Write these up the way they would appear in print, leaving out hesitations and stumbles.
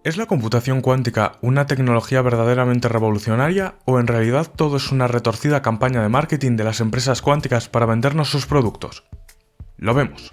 ¿Es la computación cuántica una tecnología verdaderamente revolucionaria o en realidad todo es una retorcida campaña de marketing de las empresas cuánticas para vendernos sus productos? Lo vemos.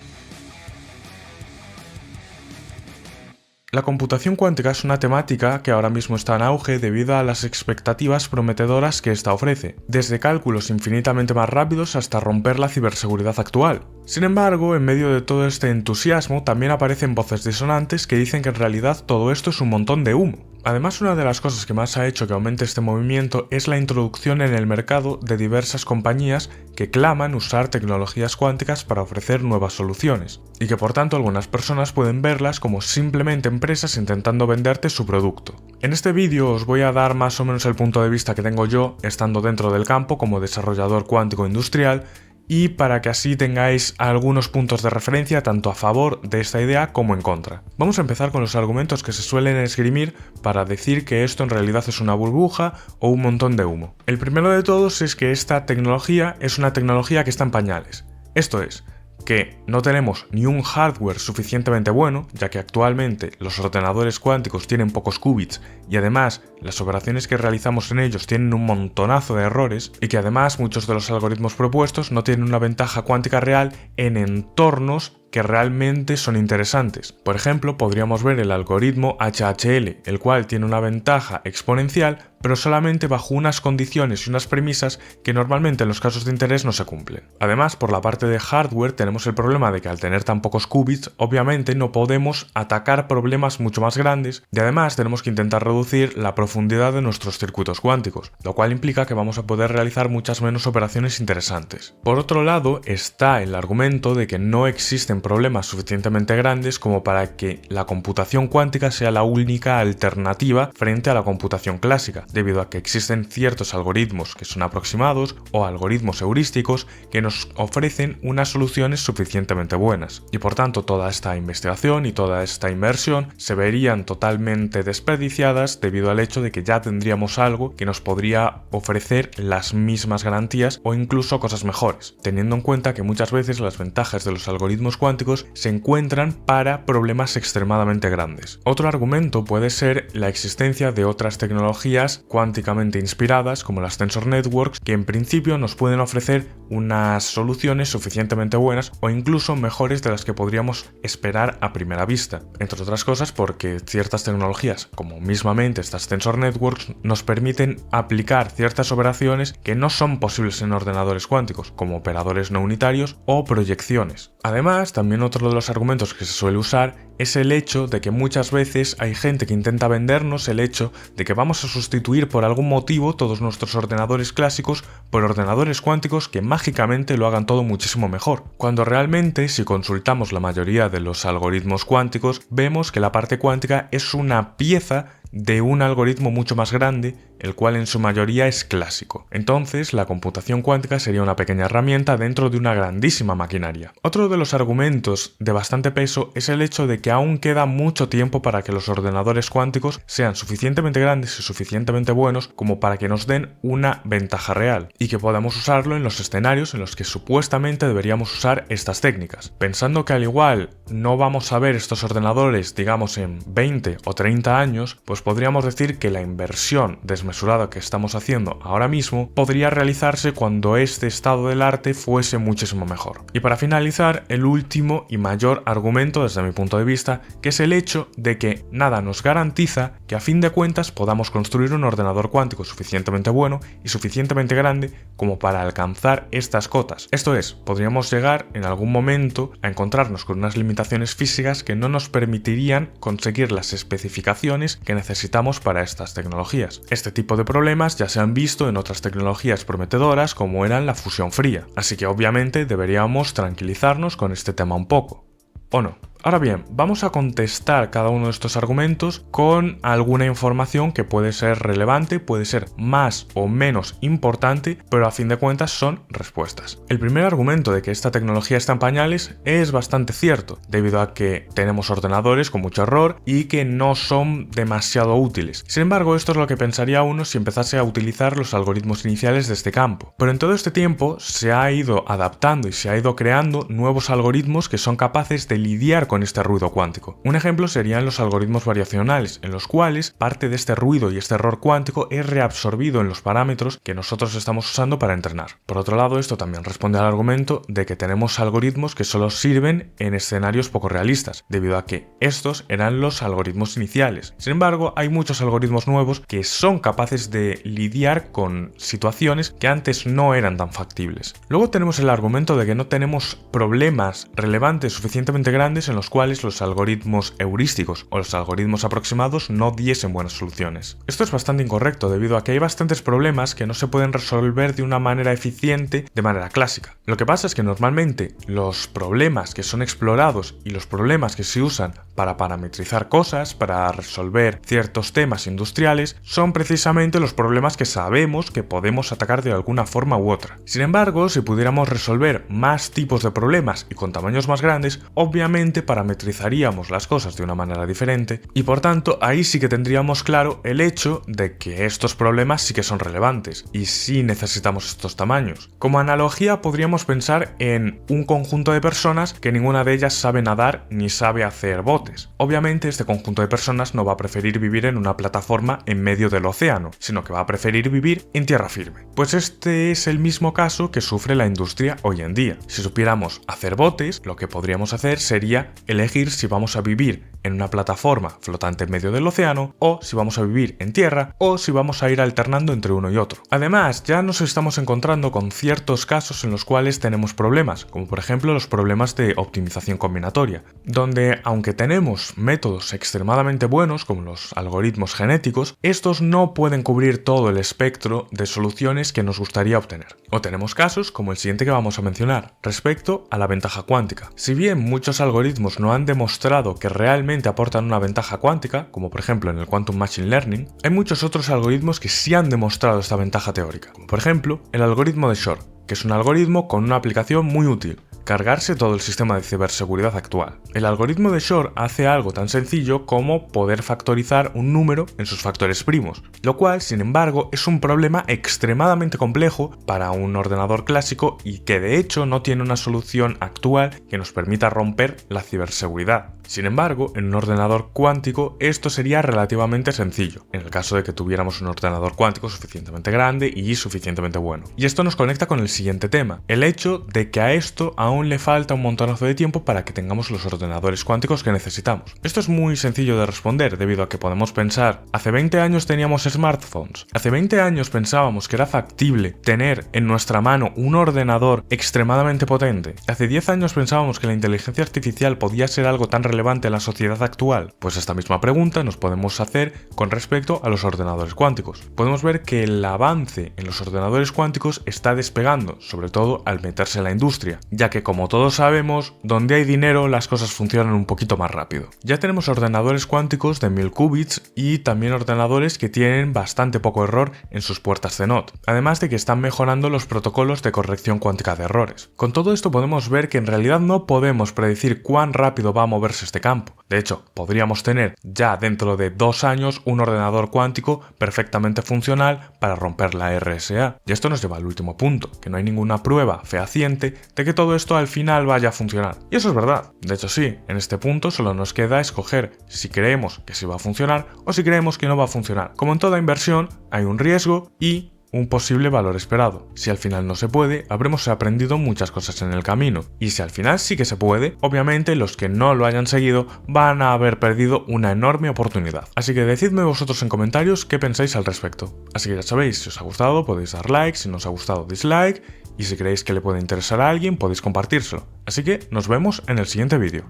La computación cuántica es una temática que ahora mismo está en auge debido a las expectativas prometedoras que esta ofrece, desde cálculos infinitamente más rápidos hasta romper la ciberseguridad actual. Sin embargo, en medio de todo este entusiasmo también aparecen voces disonantes que dicen que en realidad todo esto es un montón de humo. Además, una de las cosas que más ha hecho que aumente este movimiento es la introducción en el mercado de diversas compañías que claman usar tecnologías cuánticas para ofrecer nuevas soluciones, y que por tanto algunas personas pueden verlas como simplemente empresas intentando venderte su producto. En este vídeo os voy a dar más o menos el punto de vista que tengo yo estando dentro del campo como desarrollador cuántico industrial, y para que así tengáis algunos puntos de referencia tanto a favor de esta idea como en contra. Vamos a empezar con los argumentos que se suelen esgrimir para decir que esto en realidad es una burbuja o un montón de humo. El primero de todos es que esta tecnología es una tecnología que está en pañales. Esto es, que no tenemos ni un hardware suficientemente bueno, ya que actualmente los ordenadores cuánticos tienen pocos qubits y además las operaciones que realizamos en ellos tienen un montonazo de errores, y que además muchos de los algoritmos propuestos no tienen una ventaja cuántica real en entornos que realmente son interesantes. Por ejemplo, podríamos ver el algoritmo HHL, el cual tiene una ventaja exponencial, pero solamente bajo unas condiciones y unas premisas que normalmente en los casos de interés no se cumplen. Además, por la parte de hardware tenemos el problema de que al tener tan pocos qubits, obviamente no podemos atacar problemas mucho más grandes, y además tenemos que intentar reducir la profundidad de nuestros circuitos cuánticos, lo cual implica que vamos a poder realizar muchas menos operaciones interesantes. Por otro lado, está el argumento de que no existen problemas suficientemente grandes como para que la computación cuántica sea la única alternativa frente a la computación clásica, debido a que existen ciertos algoritmos que son aproximados o algoritmos heurísticos que nos ofrecen unas soluciones suficientemente buenas, y por tanto toda esta investigación y toda esta inversión se verían totalmente desperdiciadas debido al hecho de que ya tendríamos algo que nos podría ofrecer las mismas garantías o incluso cosas mejores, teniendo en cuenta que muchas veces las ventajas de los algoritmos cuánticos se encuentran para problemas extremadamente grandes. Otro argumento puede ser la existencia de otras tecnologías cuánticamente inspiradas como las Tensor Networks, que en principio nos pueden ofrecer unas soluciones suficientemente buenas o incluso mejores de las que podríamos esperar a primera vista, entre otras cosas porque ciertas tecnologías, como mismamente estas Tensor Networks, nos permiten aplicar ciertas operaciones que no son posibles en ordenadores cuánticos, como operadores no unitarios o proyecciones. Además, también otro de los argumentos que se suele usar es el hecho de que muchas veces hay gente que intenta vendernos el hecho de que vamos a sustituir por algún motivo todos nuestros ordenadores clásicos por ordenadores cuánticos que mágicamente lo hagan todo muchísimo mejor, cuando realmente si consultamos la mayoría de los algoritmos cuánticos vemos que la parte cuántica es una pieza de un algoritmo mucho más grande, el cual en su mayoría es clásico. Entonces, la computación cuántica sería una pequeña herramienta dentro de una grandísima maquinaria. Otro de los argumentos de bastante peso es el hecho de que aún queda mucho tiempo para que los ordenadores cuánticos sean suficientemente grandes y suficientemente buenos como para que nos den una ventaja real, y que podamos usarlo en los escenarios en los que supuestamente deberíamos usar estas técnicas. Pensando que al igual no vamos a ver estos ordenadores, digamos, en 20 o 30 años, pues podríamos decir que la inversión desmesurada que estamos haciendo ahora mismo podría realizarse cuando este estado del arte fuese muchísimo mejor. Y para finalizar, el último y mayor argumento desde mi punto de vista, que es el hecho de que nada nos garantiza que a fin de cuentas podamos construir un ordenador cuántico suficientemente bueno y suficientemente grande como para alcanzar estas cotas. Esto es, podríamos llegar en algún momento a encontrarnos con unas limitaciones físicas que no nos permitirían conseguir las especificaciones que necesitamos para estas tecnologías. Este tipo de problemas ya se han visto en otras tecnologías prometedoras como eran la fusión fría, así que obviamente deberíamos tranquilizarnos con este tema un poco. ¿O no? Ahora bien, vamos a contestar cada uno de estos argumentos con alguna información que puede ser relevante, puede ser más o menos importante, pero a fin de cuentas son respuestas. El primer argumento de que esta tecnología está en pañales es bastante cierto, debido a que tenemos ordenadores con mucho error y que no son demasiado útiles. Sin embargo, esto es lo que pensaría uno si empezase a utilizar los algoritmos iniciales de este campo. Pero en todo este tiempo se ha ido adaptando y se ha ido creando nuevos algoritmos que son capaces de lidiar con este ruido cuántico. Un ejemplo serían los algoritmos variacionales, en los cuales parte de este ruido y este error cuántico es reabsorbido en los parámetros que nosotros estamos usando para entrenar. Por otro lado, esto también responde al argumento de que tenemos algoritmos que solo sirven en escenarios poco realistas, debido a que estos eran los algoritmos iniciales. Sin embargo, hay muchos algoritmos nuevos que son capaces de lidiar con situaciones que antes no eran tan factibles. Luego tenemos el argumento de que no tenemos problemas relevantes suficientemente grandes en los cuales los algoritmos heurísticos o los algoritmos aproximados no diesen buenas soluciones. Esto es bastante incorrecto debido a que hay bastantes problemas que no se pueden resolver de una manera eficiente de manera clásica. Lo que pasa es que normalmente los problemas que son explorados y los problemas que se usan para parametrizar cosas, para resolver ciertos temas industriales, son precisamente los problemas que sabemos que podemos atacar de alguna forma u otra. Sin embargo, si pudiéramos resolver más tipos de problemas y con tamaños más grandes, obviamente parametrizaríamos las cosas de una manera diferente y por tanto ahí sí que tendríamos claro el hecho de que estos problemas sí que son relevantes y sí necesitamos estos tamaños. Como analogía podríamos pensar en un conjunto de personas que ninguna de ellas sabe nadar ni sabe hacer botes. Obviamente este conjunto de personas no va a preferir vivir en una plataforma en medio del océano, sino que va a preferir vivir en tierra firme. Pues este es el mismo caso que sufre la industria hoy en día. Si supiéramos hacer botes, lo que podríamos hacer sería elegir si vamos a vivir en una plataforma flotante en medio del océano, o si vamos a vivir en tierra, o si vamos a ir alternando entre uno y otro. Además, ya nos estamos encontrando con ciertos casos en los cuales tenemos problemas, como por ejemplo los problemas de optimización combinatoria, donde aunque tenemos métodos extremadamente buenos, como los algoritmos genéticos, estos no pueden cubrir todo el espectro de soluciones que nos gustaría obtener. O tenemos casos como el siguiente que vamos a mencionar, respecto a la ventaja cuántica. Si bien muchos algoritmos no han demostrado que realmente aportan una ventaja cuántica, como por ejemplo en el Quantum Machine Learning, hay muchos otros algoritmos que sí han demostrado esta ventaja teórica, como por ejemplo el algoritmo de Shor, que es un algoritmo con una aplicación muy útil: cargarse todo el sistema de ciberseguridad actual. El algoritmo de Shor hace algo tan sencillo como poder factorizar un número en sus factores primos, lo cual, sin embargo, es un problema extremadamente complejo para un ordenador clásico y que de hecho no tiene una solución actual que nos permita romper la ciberseguridad. Sin embargo, en un ordenador cuántico esto sería relativamente sencillo, en el caso de que tuviéramos un ordenador cuántico suficientemente grande y suficientemente bueno. Y esto nos conecta con el siguiente tema, el hecho de que a esto aún le falta un montonazo de tiempo para que tengamos los ordenadores cuánticos que necesitamos. Esto es muy sencillo de responder debido a que podemos pensar, hace 20 años teníamos smartphones, hace 20 años pensábamos que era factible tener en nuestra mano un ordenador extremadamente potente, hace 10 años pensábamos que la inteligencia artificial podía ser algo tan relevante en la sociedad actual. Pues esta misma pregunta nos podemos hacer con respecto a los ordenadores cuánticos. Podemos ver que el avance en los ordenadores cuánticos está despegando, sobre todo al meterse en la industria, ya que como todos sabemos, donde hay dinero las cosas funcionan un poquito más rápido. Ya tenemos ordenadores cuánticos de 1000 qubits y también ordenadores que tienen bastante poco error en sus puertas CNOT, además de que están mejorando los protocolos de corrección cuántica de errores. Con todo esto podemos ver que en realidad no podemos predecir cuán rápido va a moverse este campo. De hecho, podríamos tener ya dentro de 2 años un ordenador cuántico perfectamente funcional para romper la RSA. Y esto nos lleva al último punto, que no hay ninguna prueba fehaciente de que todo esto al final vaya a funcionar. Y eso es verdad. De hecho sí, en este punto solo nos queda escoger si creemos que sí va a funcionar o si creemos que no va a funcionar. Como en toda inversión, hay un riesgo y un posible valor esperado. Si al final no se puede, habremos aprendido muchas cosas en el camino. Y si al final sí que se puede, obviamente los que no lo hayan seguido van a haber perdido una enorme oportunidad. Así que decidme vosotros en comentarios qué pensáis al respecto. Así que ya sabéis, si os ha gustado podéis dar like, si no os ha gustado dislike, y si creéis que le puede interesar a alguien podéis compartírselo. Así que nos vemos en el siguiente vídeo.